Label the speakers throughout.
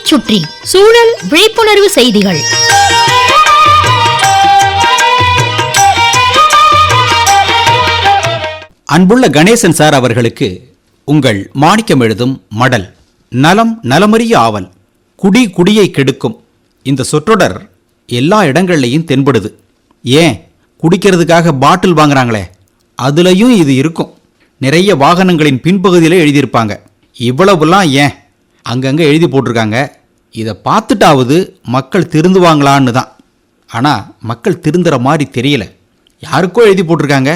Speaker 1: சுற்றி சூழல் விழிப்புணர்வு செய்திகள்.
Speaker 2: அன்புள்ள கணேசன் சார் அவர்களுக்கு உங்கள் மாணிக்கம் எழுதும் மடல். நலம் நலமறிய ஆவல், குடி குடியை கெடுக்கும். இந்த சொற்றொடர் எல்லா இடங்கள்லையும் தென்படுது. ஏன், குடிக்கிறதுக்காக பாட்டில் வாங்குறாங்களே, அதுலயும் இது இருக்கும். நிறைய வாகனங்களின் பின்பகுதியில் எழுதியிருப்பாங்க. இவ்வளவுலாம் ஏன் அங்கங்கே எழுதி போட்டிருக்காங்க. இதை பார்த்துட்டாவது மக்கள் திருந்துவாங்களான்னு தான். ஆனால் மக்கள் திருந்துற மாதிரி தெரியல. யாருக்கோ எழுதி போட்டிருக்காங்க,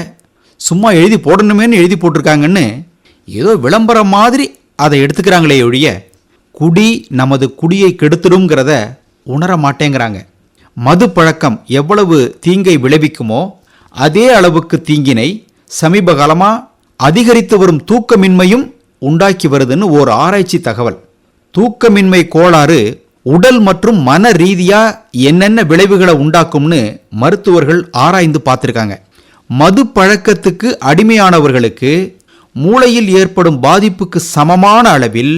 Speaker 2: சும்மா எழுதி போடணுமேனு எழுதி போட்டிருக்காங்கன்னு ஏதோ விளம்பரம் மாதிரி அதை எடுத்துக்கிறாங்களே ஒழிய குடி நமது குடியை கெடுத்துடுங்கிறத உணர மாட்டேங்கிறாங்க. மது பழக்கம் எவ்வளவு தீங்கை விளைவிக்குமோ அதே அளவுக்கு தீங்கினை சமீப காலமாக அதிகரித்து வரும் தூக்கமின்மையும் உண்டாக்கி வருதுன்னு ஒரு ஆராய்ச்சி தகவல். தூக்கமின்மை கோளாறு உடல் மற்றும் மன ரீதியா என்னென்ன விளைவுகளை உண்டாக்கும்னு மருத்துவர்கள் ஆராய்ந்து பார்த்துருக்காங்க. மது பழக்கத்துக்கு அடிமையானவர்களுக்கு மூளையில் ஏற்படும் பாதிப்புக்கு சமமான அளவில்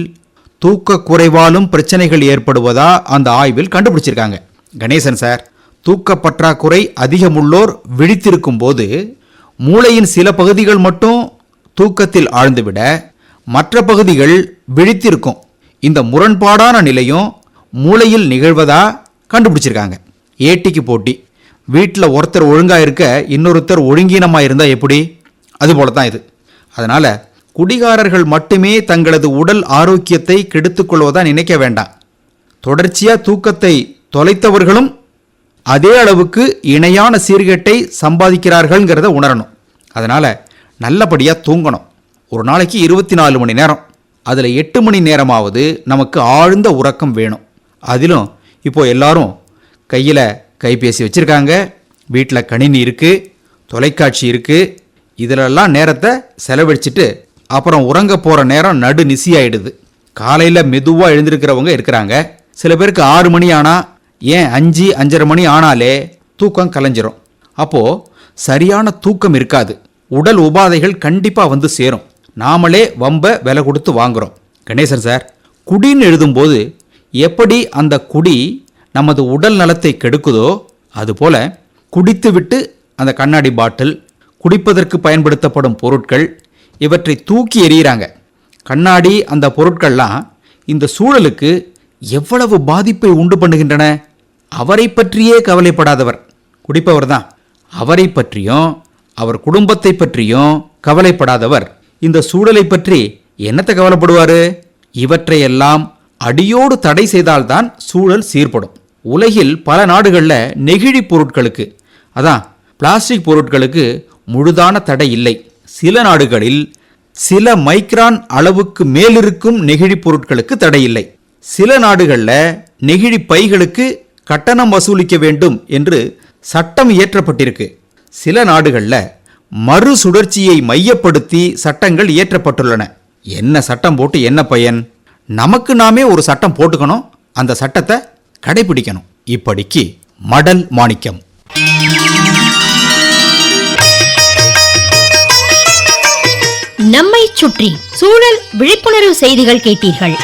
Speaker 2: தூக்க குறைவாலும் பிரச்சனைகள் ஏற்படுவதா அந்த ஆய்வில் கண்டுபிடிச்சிருக்காங்க. கணேசன் சார், தூக்க பற்றாக்குறை அதிகமுள்ளோர் விழித்திருக்கும் போது மூளையின் சில பகுதிகள் மட்டும் தூக்கத்தில் ஆழ்ந்துவிட மற்ற பகுதிகள் விழித்திருக்கும். இந்த முரண்பாடான நிலையும் மூளையில் நிகழ்வதா கண்டுபிடிச்சிருக்காங்க. ஏட்டிக்கு போட்டி, வீட்டில் ஒருத்தர் ஒழுங்காக இருக்க இன்னொருத்தர் ஒழுங்கீனமாக இருந்தால் எப்படி, அதுபோல தான் இது. அதனால் குடிகாரர்கள் மட்டுமே தங்களது உடல் ஆரோக்கியத்தை கெடுத்துக்கொள்வதாக நினைக்க வேண்டாம். தொடர்ச்சியாக தூக்கத்தை தொலைத்தவர்களும் அதே அளவுக்கு இணையான சீர்கேட்டை சம்பாதிக்கிறார்கள்ங்கிறத உணரணும். அதனால் நல்லபடியாக தூங்கணும். ஒரு நாளைக்கு 24 மணி நேரம், அதில் 8 மணி நேரமாவது நமக்கு ஆழ்ந்த உறக்கம் வேணும். அதிலும் இப்போது எல்லாரும் கையில் கைபேசி வச்சுருக்காங்க, வீட்டில் கணினி இருக்குது, தொலைக்காட்சி இருக்குது. இதிலெல்லாம் நேரத்தை செலவழிச்சிட்டு அப்புறம் உறங்க போகிற நேரம் நடு நிசியாயிடுது. காலையில் மெதுவாக எழுந்திருக்கிறவங்க இருக்கிறாங்க. சில பேருக்கு 6 மணி ஆனால், ஏன் 5, 5:30 மணி ஆனாலே தூக்கம் கலைஞ்சிரும். அப்போது சரியான தூக்கம் இருக்காது. உடல் உபாதைகள் கண்டிப்பாக வந்து சேரும். நாமளே வம்ப விலை கொடுத்து வாங்குகிறோம். கணேசன் சார், குடின்னு எழுதும்போது எப்படி அந்த குடி நமது உடல் நலத்தை கெடுக்குதோ அதுபோல் குடித்து விட்டு அந்த கண்ணாடி பாட்டில், குடிப்பதற்கு பயன்படுத்தப்படும் பொருட்கள் இவற்றை தூக்கி எறிகிறாங்க. கண்ணாடி அந்த பொருட்கள்லாம் இந்த சூழலுக்கு எவ்வளவு பாதிப்பை உண்டு பண்ணுகின்றன. அவரை பற்றியே கவலைப்படாதவர் குடிப்பவர் தான். அவரை பற்றியும் அவர் குடும்பத்தை பற்றியும் கவலைப்படாதவர் இந்த சூழலை பற்றி என்னத்தை கவலைப்படுவார்? இவற்றையெல்லாம் அடியோடு தடை செய்தால்தான் சூழல் சீர்படும். உலகில் பல நாடுகளில் நெகிழி பொருட்களுக்கு, அதான் பிளாஸ்டிக் பொருட்களுக்கு முழுதான தடை இல்லை. சில நாடுகளில் சில மைக்ரான் அளவுக்கு மேலிருக்கும் நெகிழி பொருட்களுக்கு தடை இல்லை. சில நாடுகளில் நெகிழி பைகளுக்கு கட்டணம் வசூலிக்க வேண்டும் என்று சட்டம் இயற்றப்பட்டிருக்கு. சில நாடுகளில் மறுசுழற்சியை மையப்படுத்தி சட்டங்கள் இயற்றப்பட்டுள்ளன. என்ன சட்டம் போட்டு என்ன பயன்? நமக்கு நாமே ஒரு சட்டம் போட்டுக்கணும், அந்த சட்டத்தை கடைபிடிக்கணும். இப்படிக்கு மடல் மாணிக்கம்.
Speaker 1: நம்மை சுற்றி சூழல் விழிப்புணர்வு செய்திகள் கேட்டீர்கள்.